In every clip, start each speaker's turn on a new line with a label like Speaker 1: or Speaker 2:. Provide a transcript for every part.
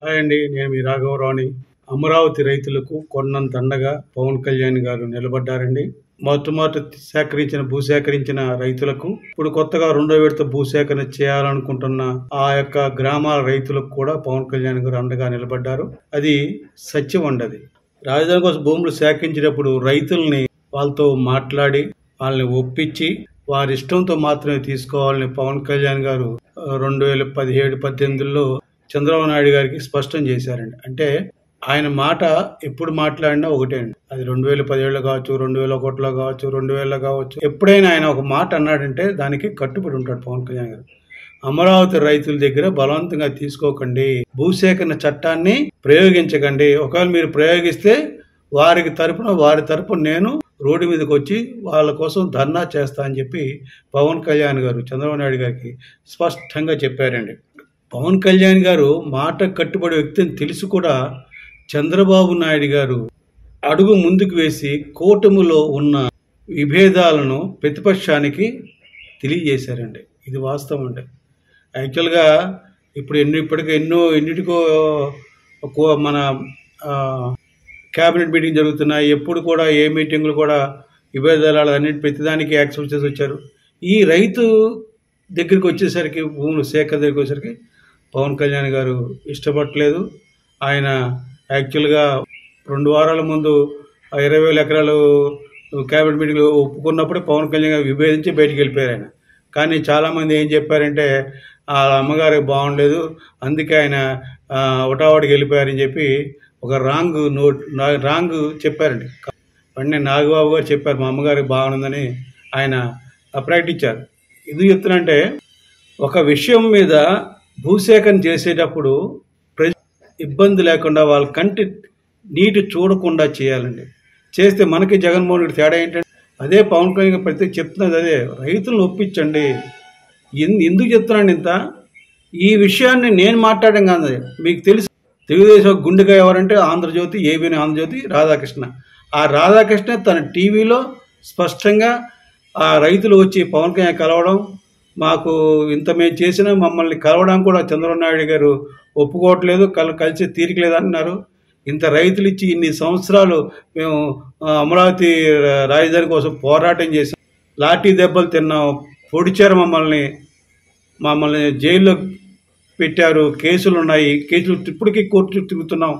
Speaker 1: Hi అండి. నేను మీ రాఘవరావుని. అమరావతి రైతులకు కొన్నంత అండగా పవన్ కళ్యాణ్ గారు నిలబడ్డారండి. మొట్టమొదట భూసేకరించిన రైతులకు ఇప్పుడు కొత్తగా రెండో విడత భూసేకరణ చేయాలనుకుంటున్న ఆ యొక్క గ్రామాల రైతులకు కూడా పవన్ కళ్యాణ్ గారు అండగా నిలబడ్డారు. అది సత్యం అండి. అది రాజధాని కోసం భూములు సేకరించేటప్పుడు రైతుల్ని వాళ్ళతో మాట్లాడి వాళ్ళని ఒప్పించి వారి ఇష్టంతో మాత్రమే తీసుకోవాలని పవన్ కళ్యాణ్ గారు 2017-18లో చంద్రబాబు నాయుడు గారికి స్పష్టం చేశారండి. అంటే ఆయన మాట ఎప్పుడు మాట్లాడినా ఒకటే అండి. అది 2017లో కావచ్చు, 2001లో కావచ్చు, 2000లో కావచ్చు. ఎప్పుడైనా ఆయన ఒక మాట అన్నాడంటే దానికి కట్టుబడి ఉంటాడు పవన్ కళ్యాణ్ గారు. అమరావతి రైతుల దగ్గర బలవంతంగా తీసుకోకండి, భూసేకరణ చట్టాన్ని ప్రయోగించకండి. ఒకవేళ మీరు ప్రయోగిస్తే వారి తరపున నేను రోడ్డు మీదకి వచ్చి వాళ్ళ కోసం ధర్నా చేస్తా అని చెప్పి పవన్ కళ్యాణ్ గారు చంద్రబాబు నాయుడు గారికి స్పష్టంగా చెప్పారండి. పవన్ కళ్యాణ్ గారు మాట కట్టుబడి వ్యక్తి అని తెలిసి కూడా చంద్రబాబు నాయుడు గారు అడుగు ముందుకు వేసి కూటమిలో ఉన్న విభేదాలను ప్రతిపక్షానికి తెలియజేశారండి. ఇది వాస్తవం అండి. యాక్చువల్గా ఇప్పటికీ ఎన్నిటికో మన క్యాబినెట్ మీటింగ్ జరుగుతున్నాయి. ఎప్పుడు కూడా ఏ మీటింగ్లు కూడా విభేదాలు అన్నింటి ప్రతిదానికి యాక్సెప్ట్ చేసి వచ్చారు. ఈ రైతు దగ్గరికి వచ్చేసరికి, భూములు సేకరణ దగ్గరికి వచ్చేసరికి పవన్ కళ్యాణ్ గారు ఇష్టపడలేదు. ఆయన యాక్చువల్గా 2 వారాల ముందు 20,000 ఎకరాలు క్యాబినెట్ మీటింగ్లో ఒప్పుకున్నప్పుడే పవన్ కళ్యాణ్ గారు విభేదించి బయటికి వెళ్ళిపోయారు ఆయన. కానీ చాలామంది ఏం చెప్పారంటే ఆ అమ్మగారికి బాగుండలేదు, అందుకే ఆయన ఒకటావాడికి వెళ్ళిపోయారని చెప్పి ఒక రాంగ్ చెప్పారండి. వెంటనే నాగబాబు గారు చెప్పారు మా అమ్మగారికి బాగుందని ఆయన ప్రకటించారు. ఇది చెప్తున్నంటే ఒక విషయం మీద భూసేకరణ చేసేటప్పుడు ఇబ్బంది లేకుండా వాళ్ళ కంటి నీటి చూడకుండా చేయాలండి. చేస్తే మనకి జగన్మోహన్ రెడ్డి తేడా ఏంటంటే అదే పవన్ కళ్యాణ్ ప్రతి చెప్తున్నది అదే, రైతులను ఒప్పించండి. ఎందుకు చెప్తున్నాను ఇంత? ఈ విషయాన్ని నేను మాట్లాడడం కాదు, మీకు తెలుసు. తెలుగుదేశం గుండెగా ఎవరంటే ఆంధ్రజ్యోతి, ఏబీఎన్ ఆంధ్రజ్యోతి, రాధాకృష్ణ. ఆ రాధాకృష్ణ తన టీవీలో స్పష్టంగా ఆ రైతులు వచ్చి పవన్ కళ్యాణ్ కలవడం, మాకు ఇంత మేము చేసినా మమ్మల్ని కలవడానికి కూడా చంద్రబాబు నాయుడు గారు ఒప్పుకోవట్లేదు, కలిసి తీరిక లేదన్నారు. ఇంత రైతులు ఇచ్చి ఇన్ని సంవత్సరాలు మేము అమరావతి రాజధాని కోసం పోరాటం చేసాం, లాఠీ దెబ్బలు తిన్నాం, పొడిచారు, మమ్మల్ని జైల్లో పెట్టారు, కేసులు ఉన్నాయి, ఇప్పటికీ కోర్టు తిరుగుతున్నాం.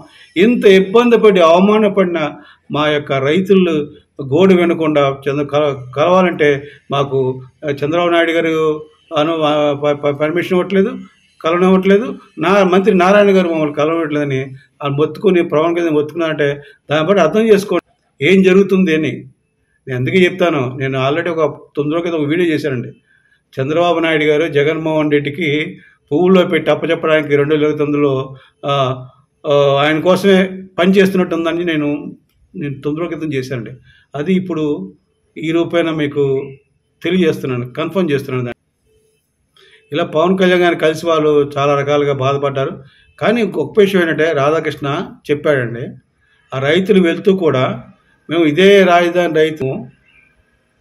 Speaker 1: ఇంత ఇబ్బంది పడి అవమానపడిన మా యొక్క రైతులు గోడు వినకుండా కలవాలంటే మాకు చంద్రబాబు నాయుడు గారు పర్మిషన్ ఇవ్వట్లేదు, కలవనివ్వట్లేదు. మంత్రి నారాయణ గారు మమ్మల్ని కలవట్లేదని వాళ్ళు మొత్తుకుని పవన్ కళ్యాణ్ మొత్తుకున్నారంటే దాన్ని బట్టి అర్థం చేసుకోండి ఏం జరుగుతుంది అని. నేను అందుకే చెప్తాను. నేను ఆల్రెడీ ఒక 9 రోజుల క్రితం ఒక వీడియో చేశానండి. చంద్రబాబు నాయుడు గారు జగన్మోహన్ రెడ్డికి పువ్వుల్లో పెట్టి అప్పచెప్పడానికి 2019లో ఆయన కోసమే పని చేస్తున్నట్టు ఉందని నేను 9 రోజుల క్రితం చేశానండి. అది ఇప్పుడు ఈ రూపేణ మీకు తెలియజేస్తున్నాను, కన్ఫర్మ్ చేస్తున్నాను. ఇలా పవన్ కళ్యాణ్ గారిని కలిసి వాళ్ళు చాలా రకాలుగా బాధపడ్డారు. కానీ గొప్ప విషయం ఏంటంటే రాధాకృష్ణ చెప్పాడండి, ఆ రైతులు వెళ్తూ కూడా మేము ఇదే రాజధాని రైతు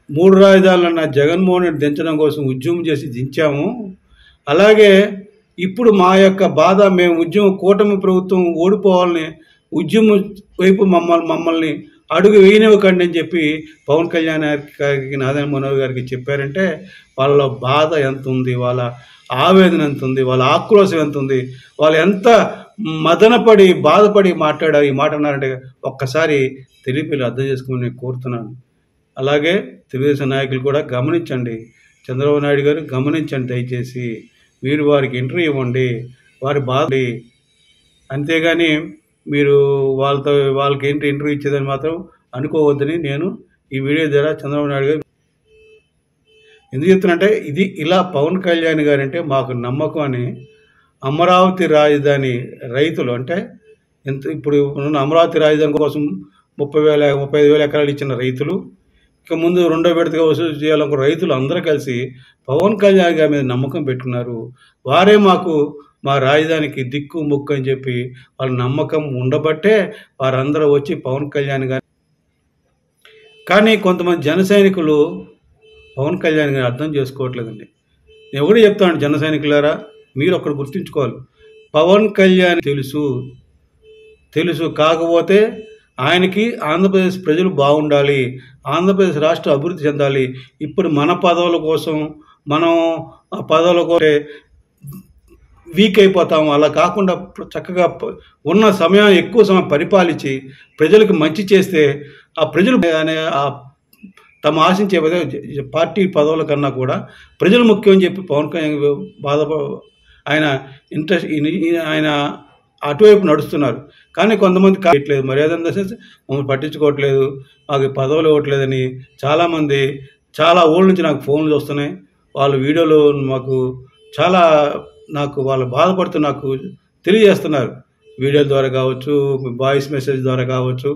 Speaker 1: 3 రాజధానులన్న జగన్మోహన్ రెడ్డి దించడం కోసం ఉద్యమం చేసి దించాము. అలాగే ఇప్పుడు మా యొక్క బాధ, మేము కూటమి ప్రభుత్వం ఓడిపోవాలని ఉద్యమం వైపు మమ్మల్ని అడుగు వేయనివ్వకండి అని చెప్పి పవన్ కళ్యాణ్ గారికి, నారాయణ మనోహర్ గారికి చెప్పారంటే వాళ్ళ బాధ ఎంత ఉంది, వాళ్ళ ఆవేదన ఎంత ఉంది, వాళ్ళ ఆక్రోశం ఎంత ఉంది, వాళ్ళు ఎంత మదనపడి బాధపడి మాట్లాడారు, ఈ మాట అన్నారంటే ఒక్కసారి తెలిపి అర్థం చేసుకోమని నేను కోరుతున్నాను. అలాగే తెలుగుదేశం నాయకులు కూడా గమనించండి, చంద్రబాబు నాయుడు గారు గమనించండి దయచేసి. మీరు వారికి ఇంటర్వ్యూ ఇవ్వండి, వారి బాధ. అంతేగాని మీరు వాళ్ళకి ఇంటర్వ్యూ ఇచ్చేదని మాత్రం అనుకోవద్దని నేను ఈ వీడియో ద్వారా చంద్రబాబు నాయుడు గారు ఎందుకు చెప్తున్నంటే, ఇది ఇలా పవన్ కళ్యాణ్ గారు అంటే మాకు నమ్మకం అని. అమరావతి రాజధాని రైతులు అంటే ఇప్పుడు ఉన్న అమరావతి రాజధాని కోసం 35,000 ఎకరాలు ఇచ్చిన రైతులు, ఇక ముందు రెండో విడతగా వసూలు చేయాలనుకున్న రైతులు అందరూ కలిసి పవన్ కళ్యాణ్ గారి మీద నమ్మకం పెట్టుకున్నారు. వారే మా రాజధానికి దిక్కు ముక్కు అని చెప్పి వాళ్ళ నమ్మకం ఉండబట్టే వారందరూ వచ్చి పవన్ కళ్యాణ్ గారు. కానీ కొంతమంది జన సైనికులు పవన్ కళ్యాణ్ గారిని అర్థం చేసుకోవట్లేదండి. నేను కూడా చెప్తాను, జన సైనికులారా, మీరు ఒకటి గుర్తుంచుకోవాలి. పవన్ కళ్యాణ్ తెలుసు కాకపోతే ఆయనకి ఆంధ్రప్రదేశ్ ప్రజలు బాగుండాలి, ఆంధ్రప్రదేశ్ రాష్ట్రం అభివృద్ధి చెందాలి. ఇప్పుడు మన పదవుల కోసం మనం ఆ పదవుల కోసం వీక్ అయిపోతాం. అలా కాకుండా చక్కగా ఉన్న సమయం ఎక్కువ సమయం పరిపాలించి ప్రజలకు మంచి చేస్తే ఆ ప్రజలు అనే తమ ఆశించే పార్టీ పదవుల కన్నా కూడా ప్రజలు ముఖ్యం అని చెప్పి పవన్ కళ్యాణ్ ఆయన ఇంట్రెస్ట్ ఆయన అటువైపు నడుస్తున్నారు. కానీ కొంతమంది కావట్లేదు, మర్యాద మమ్మల్ని పట్టించుకోవట్లేదు, మాకు పదవులు ఇవ్వట్లేదని చాలామంది చాలా ఊళ్ళ నుంచి నాకు ఫోన్లు వస్తున్నాయి. వాళ్ళ వీడియోలు నాకు వాళ్ళు బాధపడుతూ నాకు తెలియజేస్తున్నారు. వీడియోల ద్వారా కావచ్చు, వాయిస్ మెసేజ్ ద్వారా కావచ్చు,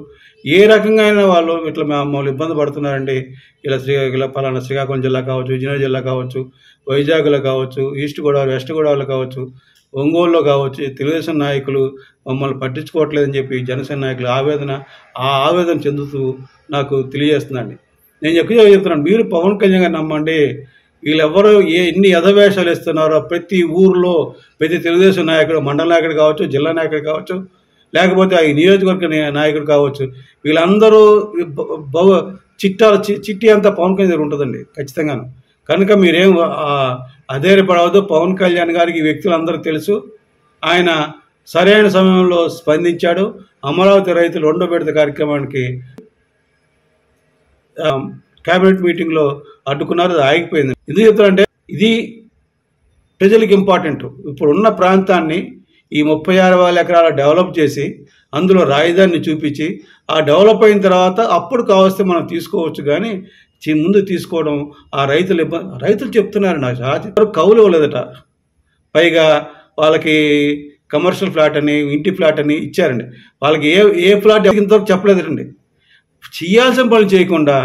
Speaker 1: ఏ రకంగా అయినా వాళ్ళు ఇట్లా మమ్మల్ని ఇబ్బంది పడుతున్నారండి. ఇలా పలానా శ్రీకాకుళం జిల్లా కావచ్చు, విజయనగరం జిల్లా కావచ్చు, వైజాగ్లో కావచ్చు, ఈస్ట్ గోదావరి, వెస్ట్ గోదావరిలో కావచ్చు, ఒంగోలులో కావచ్చు, తెలుగుదేశం నాయకులు మమ్మల్ని పట్టించుకోవట్లేదని చెప్పి జనసేన నాయకులు ఆవేదన చెందుతూ నాకు తెలియజేస్తున్నాండి. నేను చెప్తున్నాను, మీరు పవన్ కళ్యాణ్ గారిని నమ్మండి. వీళ్ళెవ్వరూ ఎన్ని యథవేషాలు ఇస్తున్నారో ప్రతి ఊర్లో ప్రతి తెలుగుదేశం నాయకుడు, మండల నాయకుడు కావచ్చు, జిల్లా నాయకుడు కావచ్చు, లేకపోతే ఈ నియోజకవర్గ నాయకుడు కావచ్చు, వీళ్ళందరూ చిట్టి అంతా పవన్ కళ్యాణ్ దగ్గర ఉంటుందండి ఖచ్చితంగాను. కనుక మీరేం అధైర్యపడవద్దు. పవన్ కళ్యాణ్ గారికి ఈ వ్యక్తులందరూ తెలుసు. ఆయన సరైన సమయంలో స్పందించాడు. అమరావతి రైతులు 2వ విడత కార్యక్రమానికి కేబినెట్ మీటింగ్లో అడ్డుకున్నారు, అది ఆగిపోయింది. ఎందుకు చెప్తారంటే ఇది ప్రజలకు ఇంపార్టెంట్. ఇప్పుడున్న ప్రాంతాన్ని ఈ 36,000 ఎకరాల డెవలప్ చేసి అందులో రాజధానిని చూపించి ఆ డెవలప్ అయిన తర్వాత అప్పుడు కావస్తే మనం తీసుకోవచ్చు. కానీ ముందు తీసుకోవడం ఆ రైతులు చెప్తున్నారు, నాకు కౌలు ఇవ్వలేదట. పైగా వాళ్ళకి కమర్షియల్ ఫ్లాట్ అని, ఇంటి ఫ్లాట్ అని ఇచ్చారండి. వాళ్ళకి ఏ ఫ్లాట్ ఇంతవరకు చెప్పలేదండి. చేయాల్సిన పనులు చేయకుండా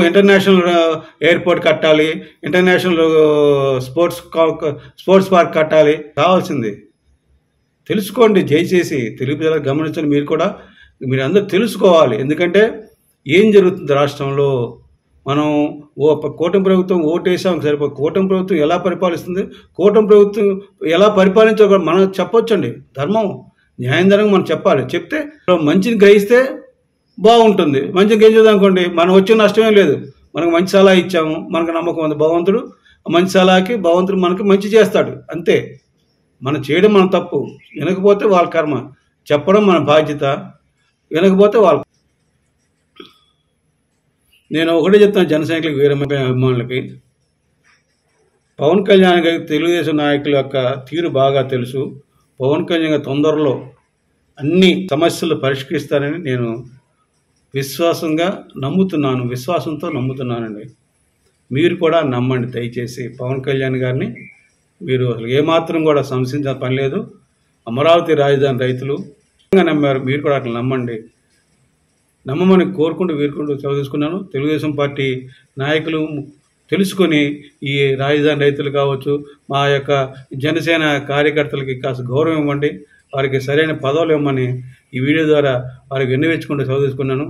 Speaker 1: ఇంటర్నేషనల్ ఎయిర్పోర్ట్ కట్టాలి, ఇంటర్నేషనల్ స్పోర్ట్స్ పార్క్ కట్టాలి. కావాల్సింది తెలుసుకోండి. దయచేసి తెలుగు ప్రజలకు గమనించండి. మీరు అందరూ తెలుసుకోవాలి. ఎందుకంటే ఏం జరుగుతుంది రాష్ట్రంలో, మనం కూటమి ప్రభుత్వం ఓటేసాం సరిపోయి, కూటమి ప్రభుత్వం ఎలా పరిపాలిస్తుంది, కూటమి ప్రభుత్వం ఎలా పరిపాలించో మనం చెప్పొచ్చండి. ధర్మం న్యాయం ధర్మం మనం చెప్పాలి. చెప్తే మంచిని గ్రహిస్తే బాగుంటుంది. మంచిగా గ్రహించదు అనుకోండి, మనం వచ్చే నష్టమే లేదు. మనకు మంచి సలహా ఇచ్చాము, మనకు నమ్మకం ఉంది. భగవంతుడు మంచి సలహాకి భగవంతుడు మనకి మంచి చేస్తాడు. అంతే. మనం చేయడం మన తప్పు, వినకపోతే వాళ్ళ కర్మ. చెప్పడం మన బాధ్యత, వినకపోతే వాళ్ళ. నేను ఒకటే చెప్తాను జనసైనికులకు, వీరమైన అభిమానులకి, పవన్ కళ్యాణ్ గారికి తెలుగుదేశం నాయకుల యొక్క తీరు బాగా తెలుసు. పవన్ కళ్యాణ్ గారు తొందరలో అన్ని సమస్యలు పరిష్కరిస్తారని నేను విశ్వాసంతో నమ్ముతున్నానండి. మీరు కూడా నమ్మండి దయచేసి. పవన్ కళ్యాణ్ గారిని మీరు అసలు ఏమాత్రం కూడా సంశయించిన పని లేదు. అమరావతి రాజధాని రైతులు నమ్మారు, మీరు కూడా అట్లా నమ్మండి. నమ్మమని కోరుకుంటూ చదివిస్తున్నాను. తెలుగుదేశం పార్టీ నాయకులు తెలుసుకొని ఈ రాజధాని రైతులు కావచ్చు, మా యొక్క జనసేన కార్యకర్తలకి కాస్త గౌరవం ఇవ్వండి, వారికి సరైన పదవులు ఇవ్వమని ఈ వీడియో ద్వారా వారికి విన్నవించుకుంటూ చదివిస్తున్నాను.